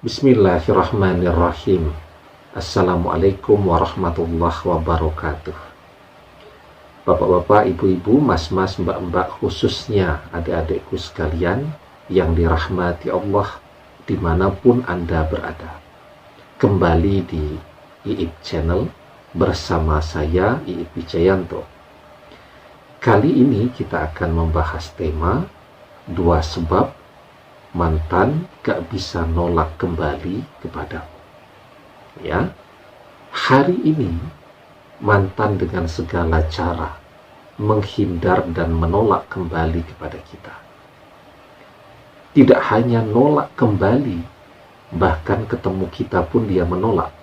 Bismillahirrahmanirrahim. Assalamualaikum warahmatullahi wabarakatuh. Bapak-bapak, ibu-ibu, mas-mas, mbak-mbak, khususnya adik-adikku sekalian yang dirahmati Allah dimanapun Anda berada. Kembali di IIP Channel bersama saya, IIP Wijayanto. Kali ini kita akan membahas tema 2 sebab mantan gak bisa nolak kembali kepadamu. Ya, hari ini mantan dengan segala cara menghindar dan menolak kembali kepada kita. Tidak hanya nolak kembali, bahkan ketemu kita pun dia menolak.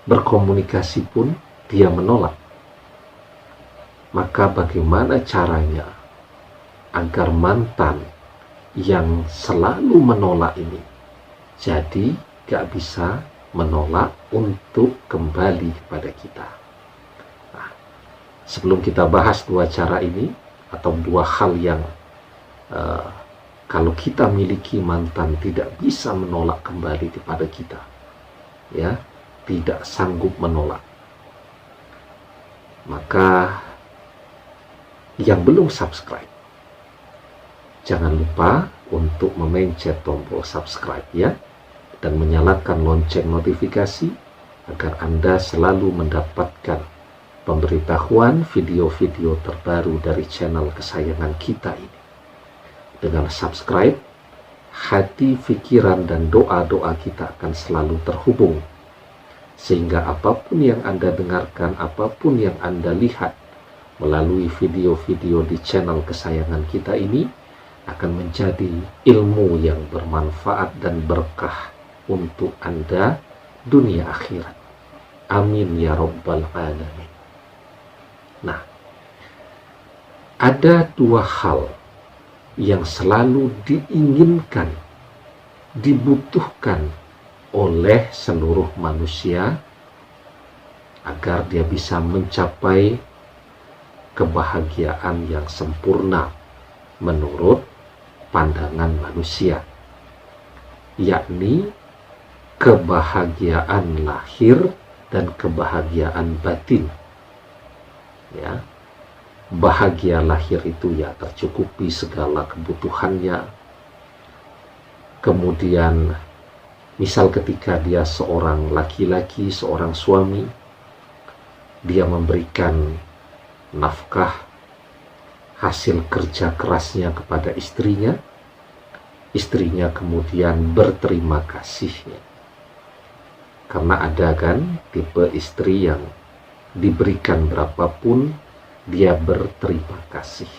Berkomunikasi pun dia menolak. Maka bagaimana caranya agar mantan yang selalu menolak ini jadi gak bisa menolak untuk kembali kepada kita? Nah, sebelum kita bahas 2 cara ini atau 2 hal yang kalau kita miliki mantan tidak bisa menolak kembali kepada kita, ya, tidak sanggup menolak, maka yang belum subscribe, jangan lupa untuk memencet tombol subscribe ya, dan menyalakan lonceng notifikasi agar Anda selalu mendapatkan pemberitahuan video-video terbaru dari channel kesayangan kita ini. Dengan subscribe, hati, pikiran, dan doa-doa kita akan selalu terhubung, sehingga apapun yang Anda dengarkan, apapun yang Anda lihat melalui video-video di channel kesayangan kita ini akan menjadi ilmu yang bermanfaat dan berkah untuk Anda dunia akhirat. Amin ya rabbal alamin. Nah, ada 2 hal yang selalu diinginkan, dibutuhkan oleh seluruh manusia agar dia bisa mencapai kebahagiaan yang sempurna menurut pandangan manusia, yakni kebahagiaan lahir dan kebahagiaan batin. Ya, bahagia lahir itu ya tercukupi segala kebutuhannya. Kemudian misal ketika dia seorang laki-laki, seorang suami, dia memberikan nafkah hasil kerja kerasnya kepada istrinya, istrinya kemudian berterima kasihnya. Karena ada kan tipe istri yang diberikan berapapun dia berterima kasih,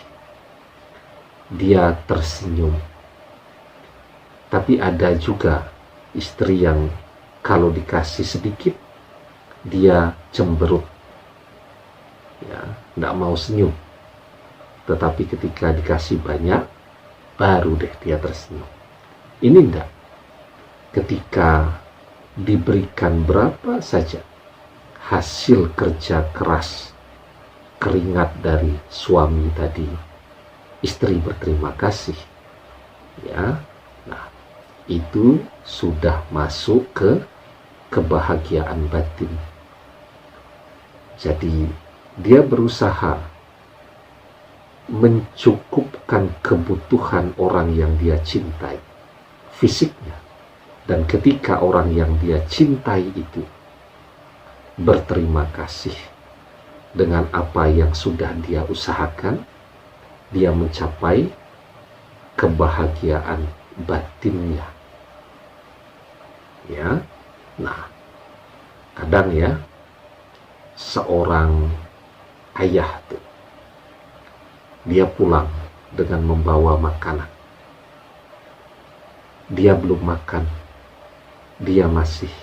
dia tersenyum. Tapi ada juga istri yang kalau dikasih sedikit dia cemberut, ya, tidak mau senyum. Tetapi ketika dikasih banyak, baru deh dia tersenyum. Ini enggak. Ketika diberikan berapa saja hasil kerja keras, keringat dari suami tadi, istri berterima kasih. Ya, nah, itu sudah masuk ke kebahagiaan batin. Jadi dia berusaha mencukupkan kebutuhan orang yang dia cintai, fisiknya. Dan ketika orang yang dia cintai itu berterima kasih dengan apa yang sudah dia usahakan, dia mencapai kebahagiaan batinnya. Ya, nah, kadang ya seorang ayah tuh, dia pulang dengan membawa makanan. Dia belum makan, dia masih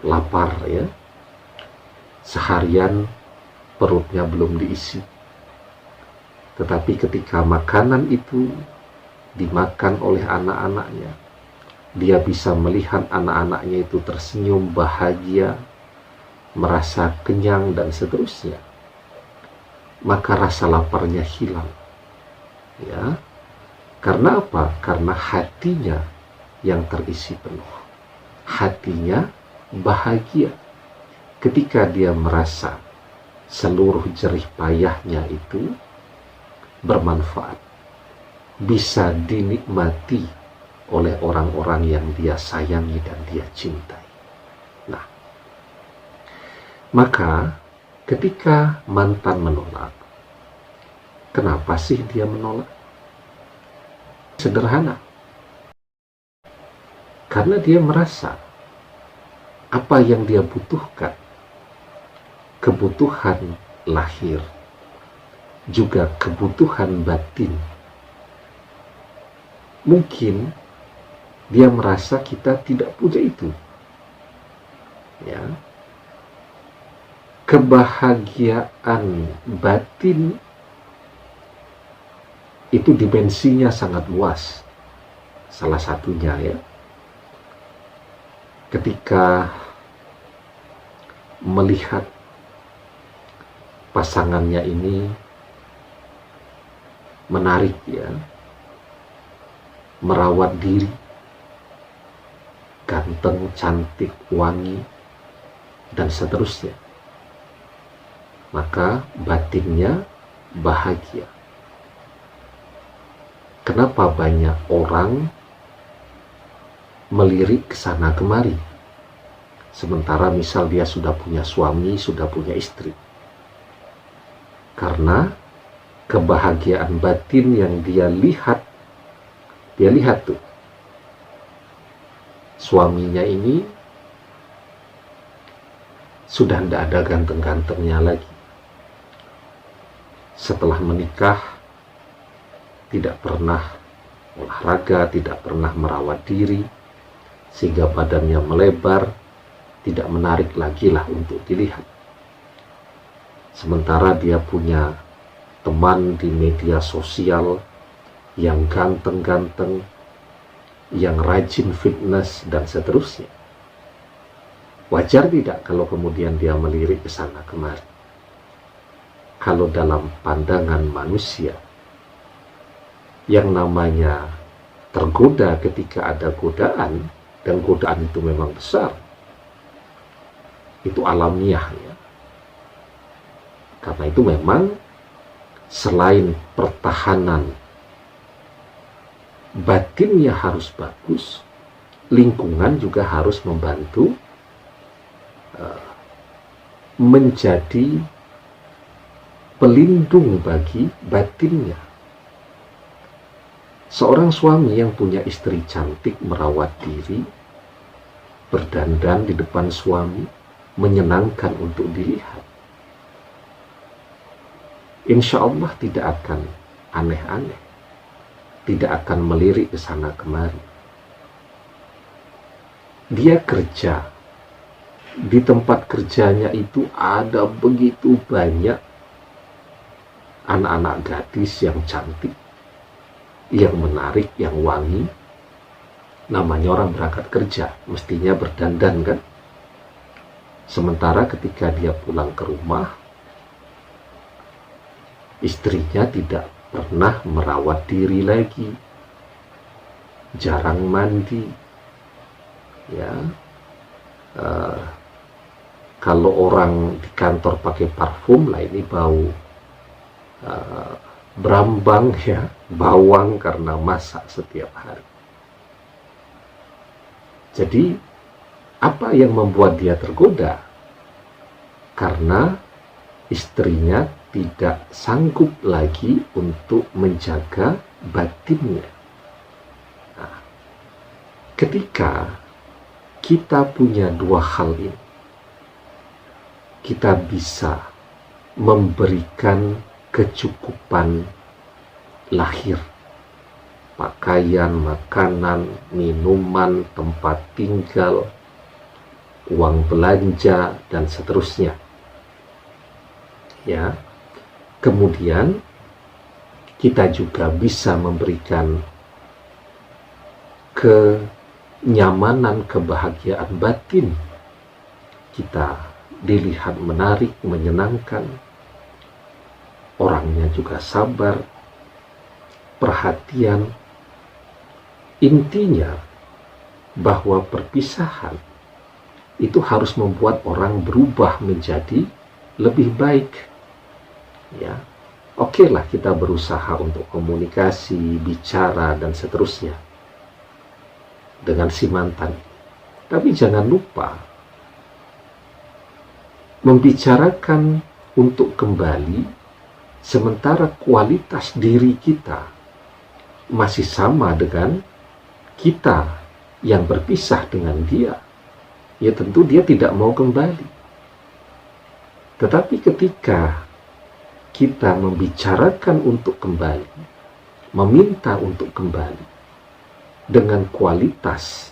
lapar ya. Seharian perutnya belum diisi. Tetapi ketika makanan itu dimakan oleh anak-anaknya, dia bisa melihat anak-anaknya itu tersenyum bahagia, merasa kenyang dan seterusnya. Maka rasa laparnya hilang. Ya. Karena apa? Karena hatinya yang terisi penuh. Hatinya bahagia ketika dia merasa seluruh jerih payahnya itu bermanfaat, bisa dinikmati oleh orang-orang yang dia sayangi dan dia cintai. Nah, maka ketika mantan menolak, kenapa sih dia menolak? Sederhana. Karena dia merasa apa yang dia butuhkan, kebutuhan lahir, juga kebutuhan batin, mungkin dia merasa kita tidak punya itu. Ya. Kebahagiaan batin itu dimensinya sangat luas. Salah satunya ya, ketika melihat pasangannya ini menarik ya, merawat diri, ganteng, cantik, wangi, dan seterusnya, maka batinnya bahagia. Kenapa banyak orang melirik ke sana kemari, sementara misal dia sudah punya suami, sudah punya istri? Karena kebahagiaan batin yang dia lihat tuh, suaminya ini sudah tidak ada ganteng-gantengnya lagi. Setelah menikah, tidak pernah olahraga, tidak pernah merawat diri, sehingga badannya melebar, tidak menarik lagi lah untuk dilihat. Sementara dia punya teman di media sosial yang ganteng-ganteng, yang rajin fitness, dan seterusnya. Wajar tidak kalau kemudian dia melirik ke sana kemari? Kalau dalam pandangan manusia, yang namanya tergoda ketika ada godaan, dan godaan itu memang besar, itu alamiah ya. Karena itu memang selain pertahanan batinnya harus bagus, lingkungan juga harus membantu menjadi pelindung bagi batinnya. Seorang suami yang punya istri cantik, merawat diri, berdandan di depan suami, menyenangkan untuk dilihat, insya Allah tidak akan aneh-aneh, tidak akan melirik ke sana kemari. Dia kerja, di tempat kerjanya itu ada begitu banyak anak-anak gadis yang cantik, yang menarik, yang wangi. Namanya orang berangkat kerja, mestinya berdandan kan. Sementara ketika dia pulang ke rumah, istrinya tidak pernah merawat diri lagi, jarang mandi, ya. Kalau orang di kantor pakai parfum, lah ini bau berambang ya, bawang karena masak setiap hari. Jadi apa yang membuat dia tergoda? Karena istrinya tidak sanggup lagi untuk menjaga batinnya. Nah, ketika kita punya dua hal ini, kita bisa memberikan kecukupan lahir, pakaian, makanan, minuman, tempat tinggal, uang belanja, dan seterusnya. Ya, kemudian kita juga bisa memberikan kenyamanan, kebahagiaan batin. Kita dilihat menarik, menyenangkan, orangnya juga sabar, perhatian. Intinya bahwa perpisahan itu harus membuat orang berubah menjadi lebih baik. Ya, oke lah kita berusaha untuk komunikasi, bicara, dan seterusnya dengan si mantan. Tapi jangan lupa membicarakan untuk kembali, sementara kualitas diri kita masih sama dengan kita yang berpisah dengan dia. Ya tentu dia tidak mau kembali. Tetapi ketika kita membicarakan untuk kembali, meminta untuk kembali dengan kualitas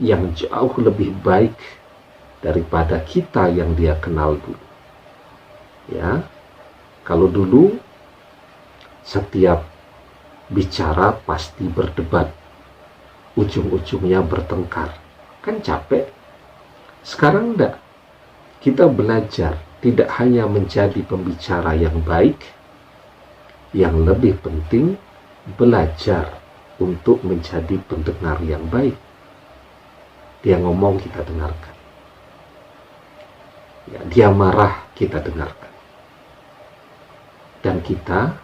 yang jauh lebih baik daripada kita yang dia kenal dulu. Ya, kalau dulu setiap bicara pasti berdebat, ujung-ujungnya bertengkar, kan capek. Sekarang enggak. Kita belajar tidak hanya menjadi pembicara yang baik, yang lebih penting belajar untuk menjadi pendengar yang baik. Dia ngomong kita dengarkan. Ya, dia marah kita dengarkan. Dan kita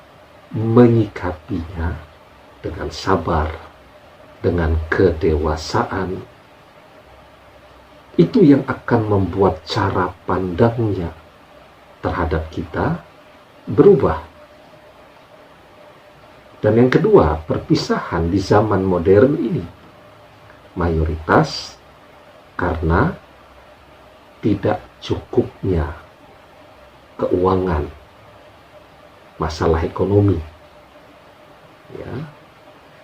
menyikapinya dengan sabar, dengan kedewasaan. Itu yang akan membuat cara pandangnya terhadap kita berubah. Dan yang kedua, perpisahan di zaman modern ini mayoritas karena tidak cukupnya keuangan, masalah ekonomi. Ya.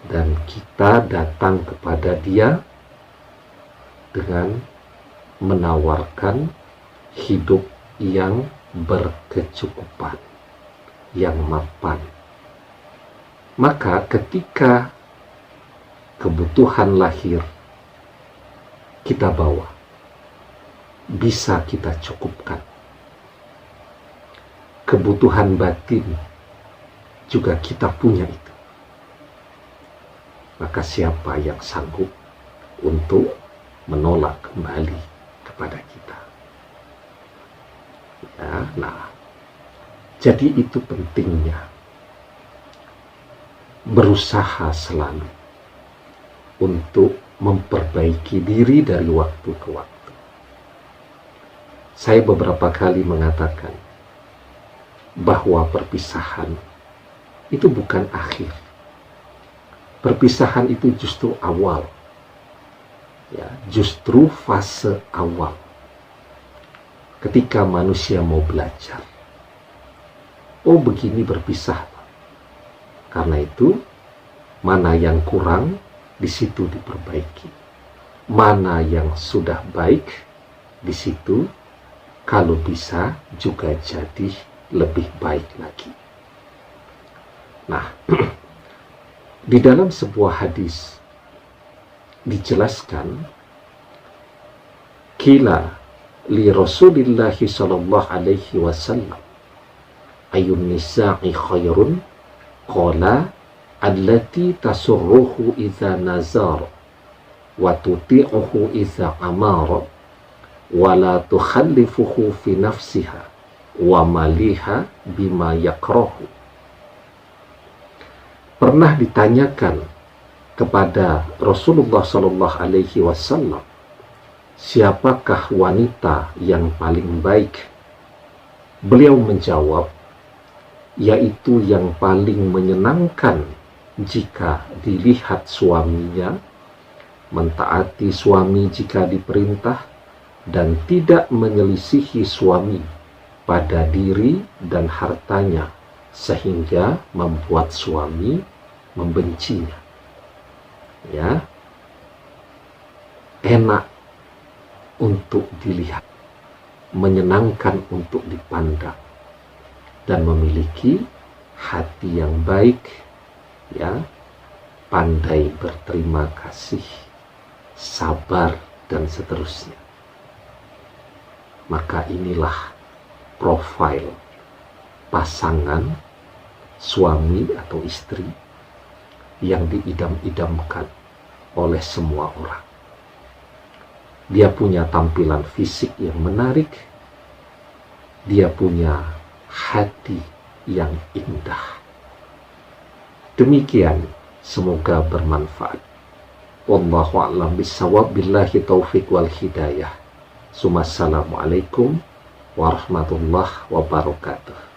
Dan kita datang kepada dia dengan menawarkan hidup yang berkecukupan, yang mapan. Maka ketika kebutuhan lahir kita bawa, bisa kita cukupkan. Kebutuhan batin juga kita punya itu. Maka siapa yang sanggup untuk menolak kembali kepada kita? Ya, nah, jadi itu pentingnya berusaha selalu untuk memperbaiki diri dari waktu ke waktu. Saya beberapa kali mengatakan bahwa perpisahan itu bukan akhir. Perpisahan itu justru awal. Ya, justru fase awal ketika manusia mau belajar. Oh, begini berpisah. Karena itu, mana yang kurang, di situ diperbaiki. Mana yang sudah baik, di situ kalau bisa juga jadi lebih baik lagi. Nah, di dalam sebuah hadis dijelaskan, kila li Rasulillahi sallallahu alaihi wasallam ayun nisa'i khairun, qala allati tasurruhu idza nazar wa tuti'uhu idza amara wa la tukhallifuhu fi nafsiha wa maliha bima yakrahu. Pernah ditanyakan kepada Rasulullah sallallahu alaihi wasallam, siapakah wanita yang paling baik? Beliau menjawab, yaitu yang paling menyenangkan jika dilihat suaminya, mentaati suami jika diperintah, dan tidak menyelisihi suami pada diri dan hartanya, sehingga membuat suami membencinya. Ya, enak untuk dilihat, menyenangkan untuk dipandang, dan memiliki hati yang baik, ya, pandai berterima kasih, sabar, dan seterusnya. Maka inilah profil pasangan suami atau istri yang diidam-idamkan oleh semua orang. dia punya tampilan fisik yang menarik, dia punya hati yang indah. Demikian, semoga bermanfaat. Wallahu a'lam bishawab, billahi taufiq wal hidayah. Assalamualaikum warahmatullahi wabarakatuh.